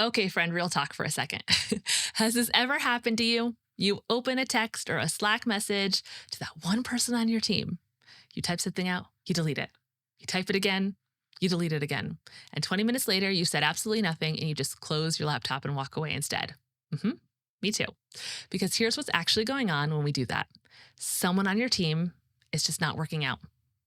Okay, friend, real talk for a second. Has this ever happened to you? You open a text or a Slack message to that one person on your team. You type something out, you delete it. You type it again, you delete it again. And 20 minutes later, you said absolutely nothing and you just close your laptop and walk away instead. hmm Me too. Because here's what's actually going on when we do that. Someone on your team is just not working out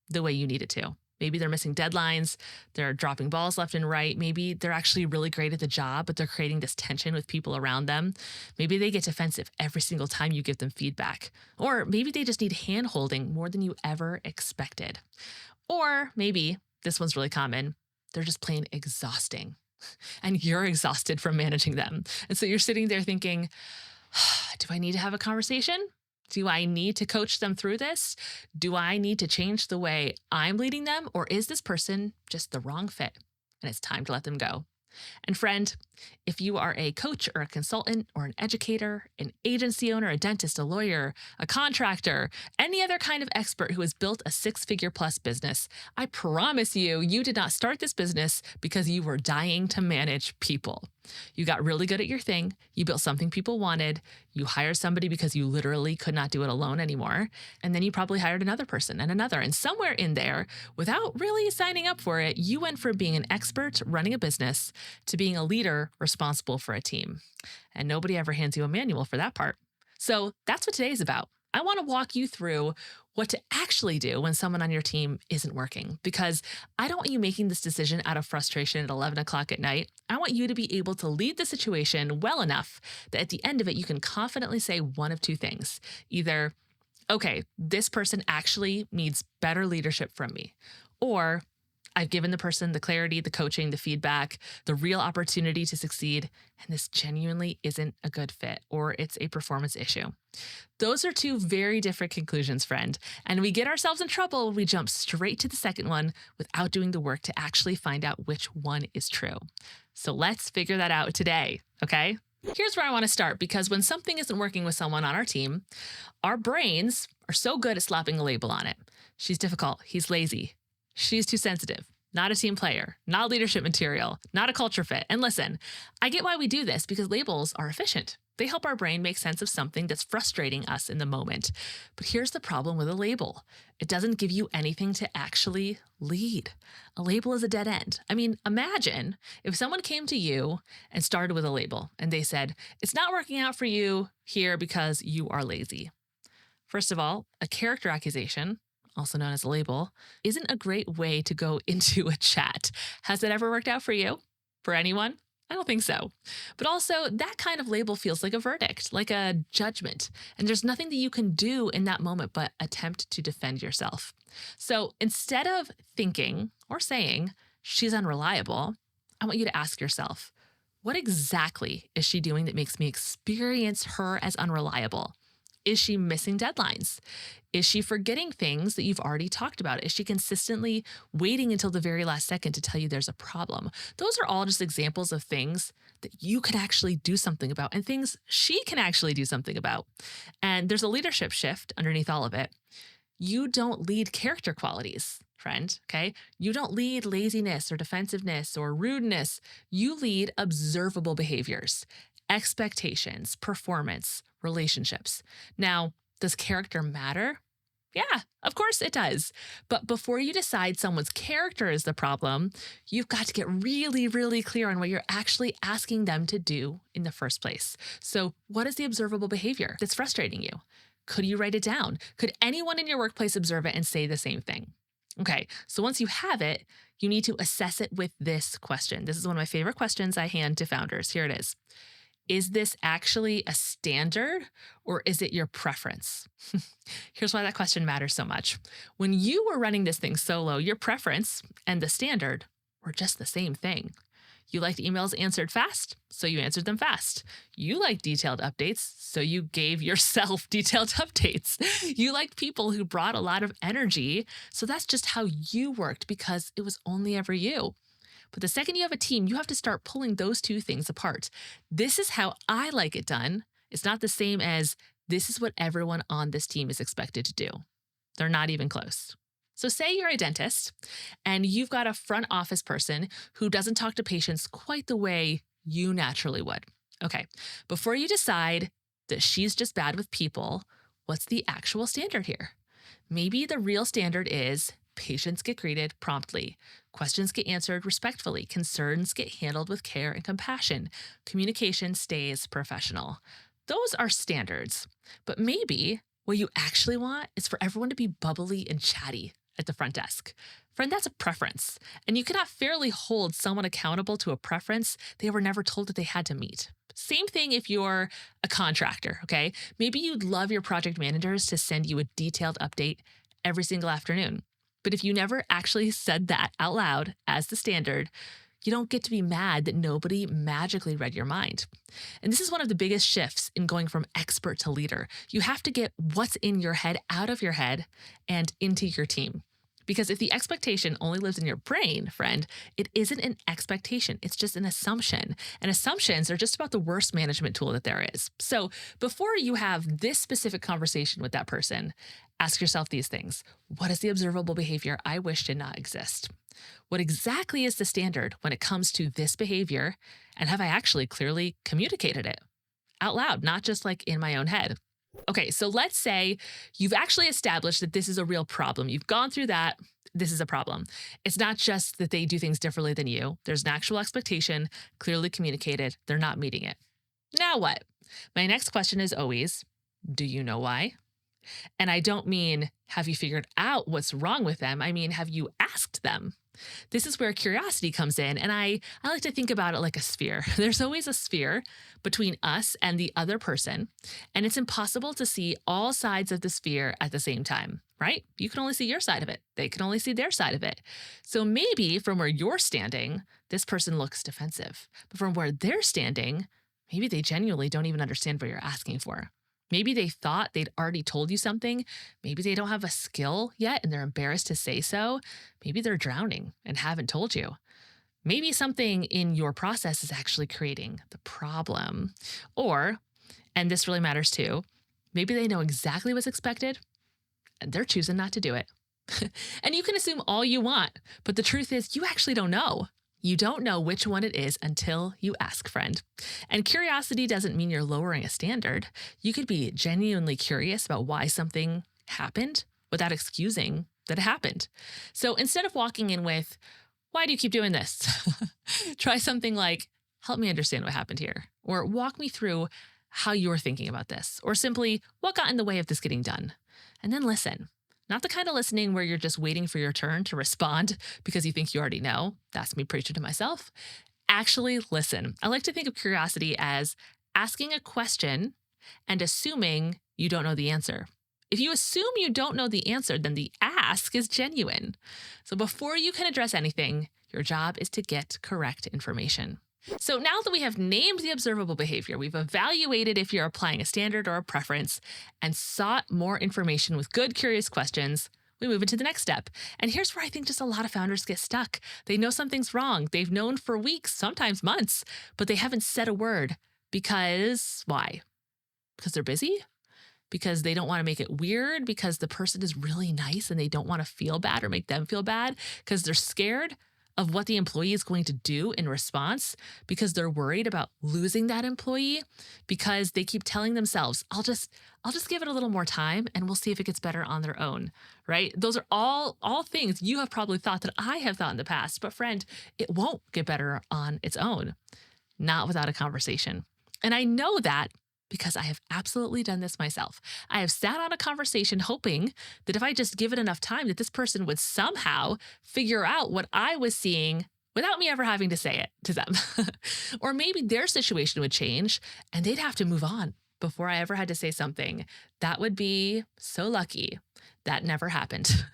the way you need it to. Maybe they're missing deadlines, they're dropping balls left and right. Maybe they're actually really great at the job, but they're creating this tension with people around them. Maybe they get defensive every single time you give them feedback. Or maybe they just need hand holding more than you ever expected. Or maybe, this one's really common, they're just plain exhausting and you're exhausted from managing them. And so you're sitting there thinking, do I need to have a conversation? Do I need to coach them through this? Do I need to change the way I'm leading them? Or is this person just the wrong fit and it's time to let them go? And friend, if you are a coach or a consultant or an educator, an agency owner, a dentist, a lawyer, a contractor, any other kind of expert who has built a six-figure plus business, I promise you, you did not start this business because you were dying to manage people. You got really good at your thing. You built something people wanted. You hired somebody because you literally could not do it alone anymore. And then you probably hired another person and another. And somewhere in there, without really signing up for it, you went from being an expert running a business to being a leader responsible for a team. And nobody ever hands you a manual for that part. So that's what today is about. I want to walk you through what to actually do when someone on your team isn't working, because I don't want you making this decision out of frustration at 11 o'clock at night. I want you to be able to lead the situation well enough that at the end of it, you can confidently say one of two things. Either, okay, this person actually needs better leadership from me, or I've given the person the clarity, the coaching, the feedback, the real opportunity to succeed, and this genuinely isn't a good fit, or it's a performance issue. Those are two very different conclusions, friend, and we get ourselves in trouble when we jump straight to the second one without doing the work to actually find out which one is true. So let's figure that out today, okay? Here's where I want to start, because when something isn't working with someone on our team, our brains are so good at slapping a label on it. She's difficult. He's lazy. She's too sensitive, not a team player, not leadership material, not a culture fit. And listen, I get why we do this, because labels are efficient. They help our brain make sense of something that's frustrating us in the moment. But here's the problem with a label. It doesn't give you anything to actually lead. A label is a dead end. I mean, imagine if someone came to you and started with a label and they said, it's not working out for you here because you are lazy. First of all, a character accusation, also known as a label, isn't a great way to go into a chat. Has it ever worked out for you? For anyone? I don't think so. But also, that kind of label feels like a verdict, like a judgment. And there's nothing that you can do in that moment but attempt to defend yourself. So instead of thinking or saying, she's unreliable, I want you to ask yourself, what exactly is she doing that makes me experience her as unreliable? Is she missing deadlines? Is she forgetting things that you've already talked about? Is she consistently waiting until the very last second to tell you there's a problem? Those are all just examples of things that you can actually do something about and things she can actually do something about. And there's a leadership shift underneath all of it. You don't lead character qualities, friend, okay? You don't lead laziness or defensiveness or rudeness. You lead observable behaviors, expectations, performance, relationships. Now, does character matter? Yeah, of course it does. But before you decide someone's character is the problem, you've got to get really, really clear on what you're actually asking them to do in the first place. So, what is the observable behavior that's frustrating you? Could you write it down? Could anyone in your workplace observe it and say the same thing? Okay, so once you have it, you need to assess it with this question. This is one of my favorite questions I hand to founders. Here it is. Is this actually a standard, or is it your preference? Here's why that question matters so much. When you were running this thing solo, your preference and the standard were just the same thing. You liked emails answered fast, so you answered them fast. You liked detailed updates, so you gave yourself detailed updates. You liked people who brought a lot of energy, so that's just how you worked because it was only ever you. But the second you have a team, you have to start pulling those two things apart. This is how I like it done. It's not the same as this is what everyone on this team is expected to do. They're not even close. So say you're a dentist and you've got a front office person who doesn't talk to patients quite the way you naturally would. Okay, before you decide that she's just bad with people, what's the actual standard here? Maybe the real standard is patients get greeted promptly, questions get answered respectfully, concerns get handled with care and compassion, communication stays professional. Those are standards. But maybe what you actually want is for everyone to be bubbly and chatty at the front desk. Friend, that's a preference. And you cannot fairly hold someone accountable to a preference they were never told that they had to meet. Same thing if you're a contractor, okay? Maybe you'd love your project managers to send you a detailed update every single afternoon. But if you never actually said that out loud as the standard, you don't get to be mad that nobody magically read your mind. And this is one of the biggest shifts in going from expert to leader. You have to get what's in your head out of your head and into your team. Because if the expectation only lives in your brain, friend, it isn't an expectation. It's just an assumption. And assumptions are just about the worst management tool that there is. So before you have this specific conversation with that person, ask yourself these things. What is the observable behavior I wish did not exist? What exactly is the standard when it comes to this behavior? And have I actually clearly communicated it out loud, not just like in my own head? Okay, so let's say you've actually established that this is a real problem. You've gone through that. This is a problem. It's not just that they do things differently than you. There's an actual expectation, clearly communicated. They're not meeting it. Now what? My next question is always, do you know why? And I don't mean, have you figured out what's wrong with them? I mean, have you asked them? This is where curiosity comes in. And I like to think about it like a sphere. There's always a sphere between us and the other person. And it's impossible to see all sides of the sphere at the same time, right? You can only see your side of it. They can only see their side of it. So maybe from where you're standing, this person looks defensive. But from where they're standing, maybe they genuinely don't even understand what you're asking for. Maybe they thought they'd already told you something. Maybe they don't have a skill yet and they're embarrassed to say so. Maybe they're drowning and haven't told you. Maybe something in your process is actually creating the problem. Or, and this really matters too, maybe they know exactly what's expected and they're choosing not to do it. And you can assume all you want, but the truth is you actually don't know. You don't know which one it is until you ask, friend. And curiosity doesn't mean you're lowering a standard. You could be genuinely curious about why something happened without excusing that it happened. So instead of walking in with, why do you keep doing this? Try something like, help me understand what happened here. Or walk me through how you're thinking about this. Or simply, what got in the way of this getting done? And then listen. Not the kind of listening where you're just waiting for your turn to respond because you think you already know. That's me preaching to myself. Actually listen. I like to think of curiosity as asking a question and assuming you don't know the answer. If you assume you don't know the answer, then the ask is genuine. So before you can address anything, your job is to get correct information. So now that we have named the observable behavior, we've evaluated if you're applying a standard or a preference, and sought more information with good, curious questions, we move into the next step. And here's where I think just a lot of founders get stuck. They know something's wrong. They've known for weeks, sometimes months, but they haven't said a word. Because why? Because they're busy? Because they don't want to make it weird? Because the person is really nice and they don't want to feel bad or make them feel bad? Because they're scared of what the employee is going to do in response, because they're worried about losing that employee, because they keep telling themselves, I'll just give it a little more time and we'll see if it gets better on their own, right? Those are all things you have probably thought that I have thought in the past, but friend, it won't get better on its own, not without a conversation. And I know that because I have absolutely done this myself. I have sat on a conversation hoping that if I just give it enough time, that this person would somehow figure out what I was seeing without me ever having to say it to them. Or maybe their situation would change and they'd have to move on before I ever had to say something. That would be so lucky. That never happened.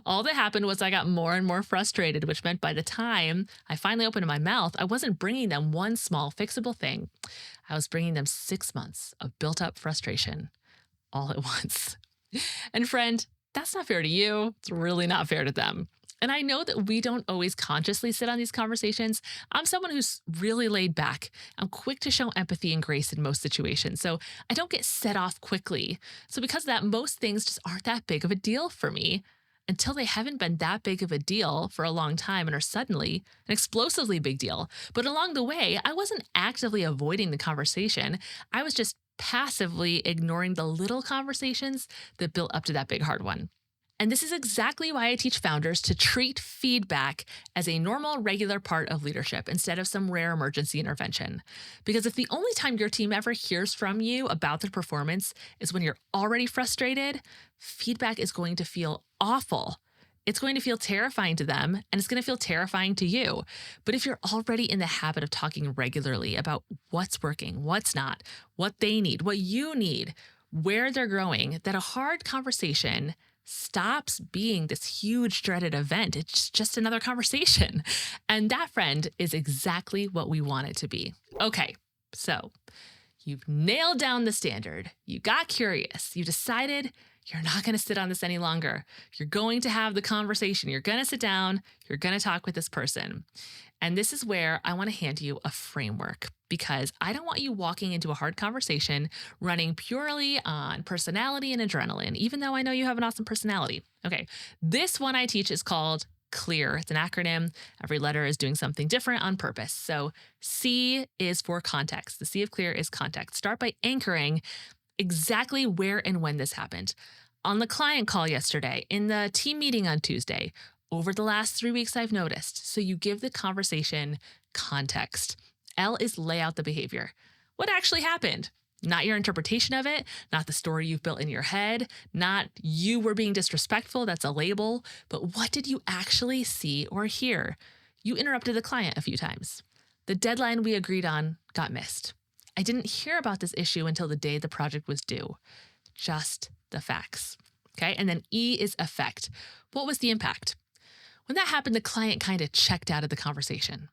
All that happened was I got more and more frustrated, which meant by the time I finally opened my mouth, I wasn't bringing them one small fixable thing. I was bringing them 6 months of built up frustration all at once. And friend, that's not fair to you. It's really not fair to them. And I know that we don't always consciously sit on these conversations. I'm someone who's really laid back. I'm quick to show empathy and grace in most situations. So I don't get set off quickly. So because of that, most things just aren't that big of a deal for me. until they haven't been that big of a deal for a long time and are suddenly an explosively big deal. But along the way, I wasn't actively avoiding the conversation. I was just passively ignoring the little conversations that built up to that big hard one. And this is exactly why I teach founders to treat feedback as a normal, regular part of leadership instead of some rare emergency intervention. Because if the only time your team ever hears from you about their performance is when you're already frustrated, feedback is going to feel awful. It's going to feel terrifying to them, and it's going to feel terrifying to you. But if you're already in the habit of talking regularly about what's working, what's not, what they need, what you need, where they're growing, that a hard conversation stops being this huge dreaded event. It's just another conversation. And that, friend, is exactly what we want it to be. Okay, so you've nailed down the standard. You got curious. You decided you're not going to sit on this any longer. You're going to have the conversation. You're going to sit down. You're going to talk with this person. And this is where I want to hand you a framework, because I don't want you walking into a hard conversation running purely on personality and adrenaline, even though I know you have an awesome personality. Okay, this one I teach is called CLEAR. It's an acronym. Every letter is doing something different on purpose. So C is for context. The C of CLEAR is context. Start by anchoring exactly where and when this happened. On the client call yesterday, in the team meeting on Tuesday, over the last 3 weeks, I've noticed. So you give the conversation context. L is lay out the behavior. What actually happened? Not your interpretation of it, not the story you've built in your head, not you were being disrespectful, that's a label, but what did you actually see or hear? You interrupted the client a few times. The deadline we agreed on got missed. I didn't hear about this issue until the day the project was due. Just the facts. Okay, and then E is effect. What was the impact? When that happened, the client kind of checked out of the conversation.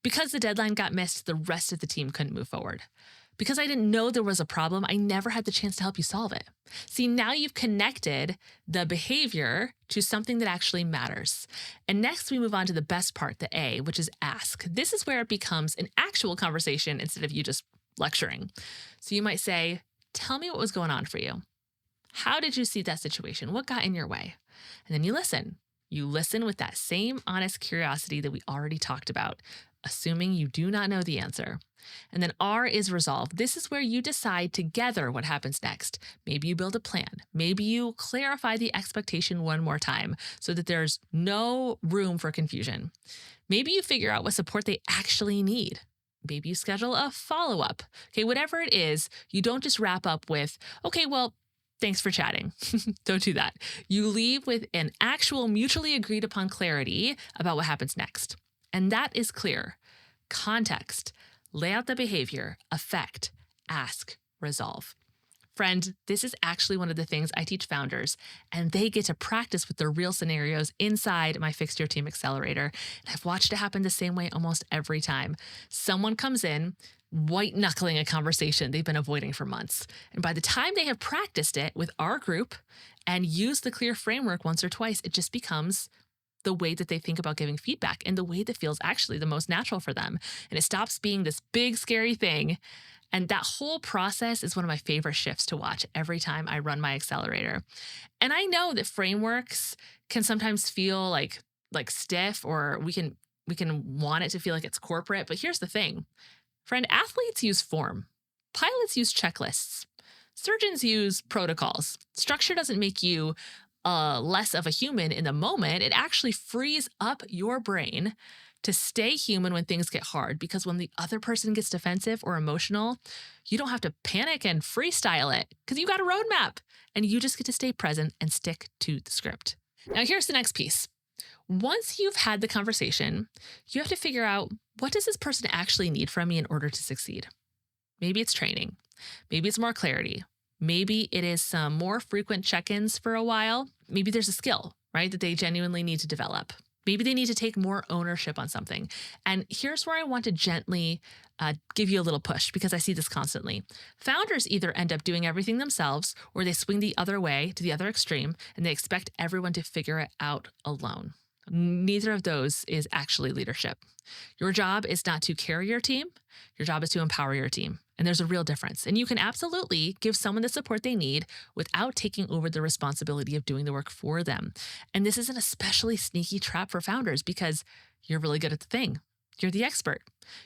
Because the deadline got missed, the rest of the team couldn't move forward. Because I didn't know there was a problem, I never had the chance to help you solve it. See, now you've connected the behavior to something that actually matters. And next we move on to the best part, the A, which is ask. This is where it becomes an actual conversation instead of you just lecturing. So you might say, tell me what was going on for you. How did you see that situation? What got in your way? And then you listen. You listen with that same honest curiosity that we already talked about, assuming you do not know the answer. And then R is resolve. This is where you decide together what happens next. Maybe you build a plan. Maybe you clarify the expectation one more time so that there's no room for confusion. Maybe you figure out what support they actually need. Maybe you schedule a follow-up. Okay, whatever it is, you don't just wrap up with, okay, well, thanks for chatting. Don't do that. You leave with an actual mutually agreed upon clarity about what happens next. And that is clear. Context, lay out the behavior, effect, ask, resolve. Friend, this is actually one of the things I teach founders, and they get to practice with their real scenarios inside my Fix Your Team Accelerator. And I've watched it happen the same way almost every time. Someone comes in, white knuckling a conversation they've been avoiding for months. And by the time they have practiced it with our group and used the CLEAR framework once or twice, it just becomes the way that they think about giving feedback and the way that feels actually the most natural for them. And it stops being this big, scary thing. And that whole process is one of my favorite shifts to watch every time I run my accelerator. And I know that frameworks can sometimes feel like stiff, or we can want it to feel like it's corporate. But here's the thing. Friend, athletes use form. Pilots use checklists. Surgeons use protocols. Structure doesn't make you less of a human in the moment. It actually frees up your brain to stay human when things get hard, because when the other person gets defensive or emotional, you don't have to panic and freestyle it because you've got a roadmap and you just get to stay present and stick to the script. Now, here's the next piece. Once you've had the conversation, you have to figure out, what does this person actually need from me in order to succeed? Maybe it's training. Maybe it's more clarity. Maybe it is some more frequent check-ins for a while. Maybe there's a skill, right, that they genuinely need to develop. Maybe they need to take more ownership on something. And here's where I want to gently give you a little push, because I see this constantly. Founders either end up doing everything themselves, or they swing the other way to the other extreme, and they expect everyone to figure it out alone. Neither of those is actually leadership. Your job is not to carry your team. Your job is to empower your team. And there's a real difference. And you can absolutely give someone the support they need without taking over the responsibility of doing the work for them. And this is an especially sneaky trap for founders because you're really good at the thing. You're the expert.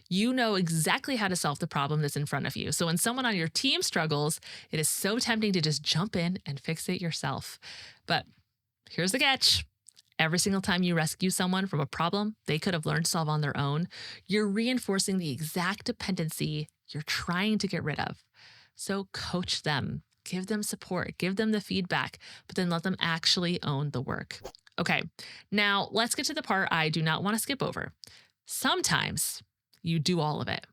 You know exactly how to solve the problem that's in front of you. So when someone on your team struggles, it is so tempting to just jump in and fix it yourself. But here's the catch. Every single time you rescue someone from a problem they could have learned to solve on their own, you're reinforcing the exact dependency you're trying to get rid of. So coach them, give them support, give them the feedback, but then let them actually own the work. Okay, now let's get to the part I do not want to skip over. Sometimes you do all of it.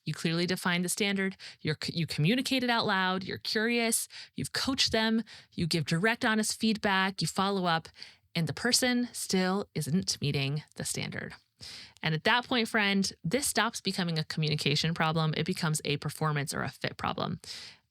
You clearly define the standard, you communicate it out loud, you're curious, you've coached them, you give direct, honest feedback, you follow up, and the person still isn't meeting the standard. And at that point, friend, this stops becoming a communication problem. It becomes a performance or a fit problem.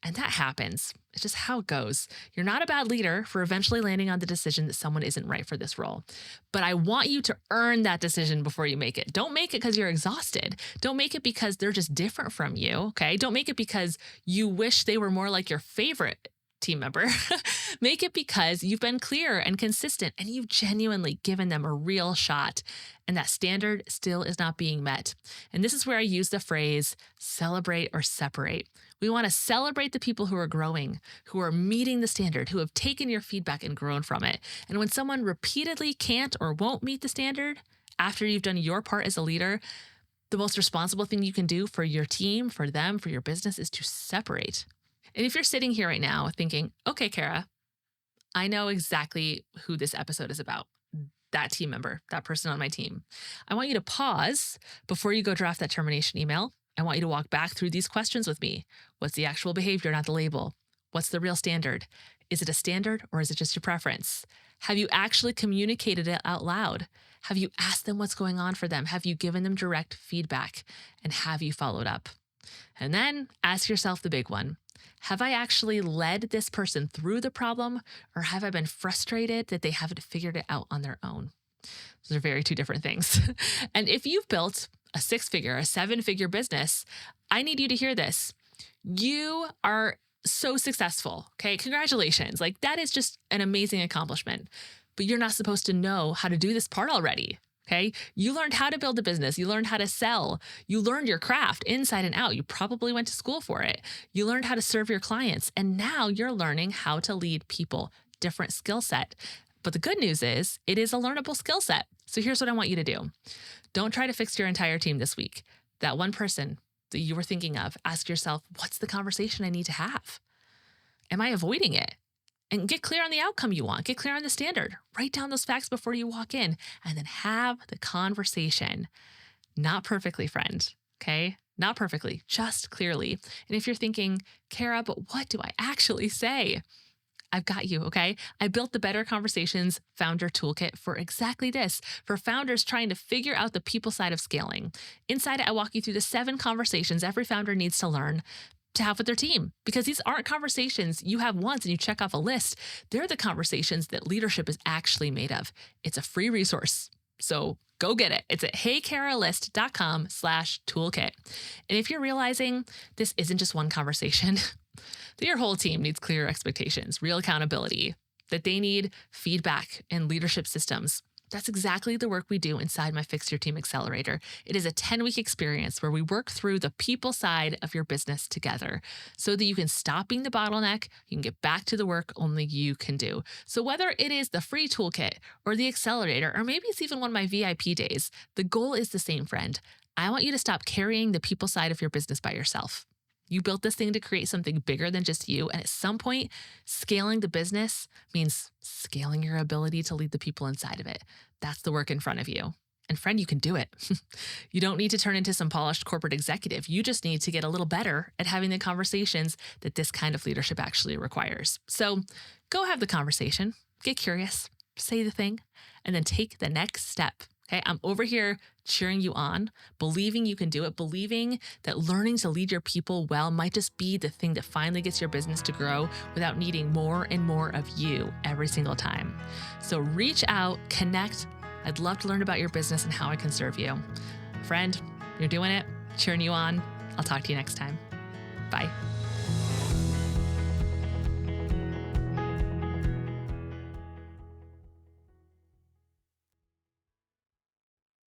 And that happens. It's just how it goes. You're not a bad leader for eventually landing on the decision that someone isn't right for this role. But I want you to earn that decision before you make it. Don't make it because you're exhausted. Don't make it because they're just different from you, okay? Don't make it because you wish they were more like your favorite team member. Make it because you've been clear and consistent and you've genuinely given them a real shot. And that standard still is not being met. And this is where I use the phrase celebrate or separate. We want to celebrate the people who are growing, who are meeting the standard, who have taken your feedback and grown from it. And when someone repeatedly can't or won't meet the standard, after you've done your part as a leader, the most responsible thing you can do for your team, for them, for your business is to separate. And if you're sitting here right now thinking, okay, Kara, I know exactly who this episode is about, that team member, that person on my team. I want you to pause before you go draft that termination email. I want you to walk back through these questions with me. What's the actual behavior, not the label? What's the real standard? Is it a standard or is it just your preference? Have you actually communicated it out loud? Have you asked them what's going on for them? Have you given them direct feedback? And have you followed up? And then ask yourself the big one. Have I actually led this person through the problem, or have I been frustrated that they haven't figured it out on their own? Those are very two different things. And if you've built a 6-figure, a 7-figure business, I need you to hear this. You are so successful. Okay. Congratulations. Like that is just an amazing accomplishment, but you're not supposed to know how to do this part already. Okay. You learned how to build a business. You learned how to sell. You learned your craft inside and out. You probably went to school for it. You learned how to serve your clients. And now you're learning how to lead people, different skill set. But the good news is it is a learnable skill set. So here's what I want you to do. Don't try to fix your entire team this week. That one person that you were thinking of, ask yourself, what's the conversation I need to have? Am I avoiding it? And get clear on the outcome you want. Get clear on the standard. Write down those facts before you walk in and then have the conversation. Not perfectly, friend. Okay? Not perfectly, just clearly. And if you're thinking, Kara, but what do I actually say? I've got you, okay? I built the Better Conversations Founder Toolkit for exactly this, for founders trying to figure out the people side of scaling. Inside it, I walk you through the 7 conversations every founder needs to learn to have with their team, because these aren't conversations you have once and you check off a list. They're the conversations that leadership is actually made of. It's a free resource. So go get it. It's at heykaralist.com/toolkit. And if you're realizing this isn't just one conversation, that your whole team needs clear expectations, real accountability, that they need feedback and leadership systems, that's exactly the work we do inside my Fix Your Team Accelerator. It is a 10-week experience where we work through the people side of your business together so that you can stop being the bottleneck, you can get back to the work only you can do. So whether it is the free toolkit or the accelerator, or maybe it's even one of my VIP days, the goal is the same, friend. I want you to stop carrying the people side of your business by yourself. You built this thing to create something bigger than just you. And at some point, scaling the business means scaling your ability to lead the people inside of it. That's the work in front of you. And friend, you can do it. You don't need to turn into some polished corporate executive. You just need to get a little better at having the conversations that this kind of leadership actually requires. So go have the conversation, get curious, say the thing, and then take the next step. Okay, I'm over here cheering you on, believing you can do it, believing that learning to lead your people well might just be the thing that finally gets your business to grow without needing more and more of you every single time. So reach out, connect. I'd love to learn about your business and how I can serve you. Friend, you're doing it, cheering you on. I'll talk to you next time. Bye.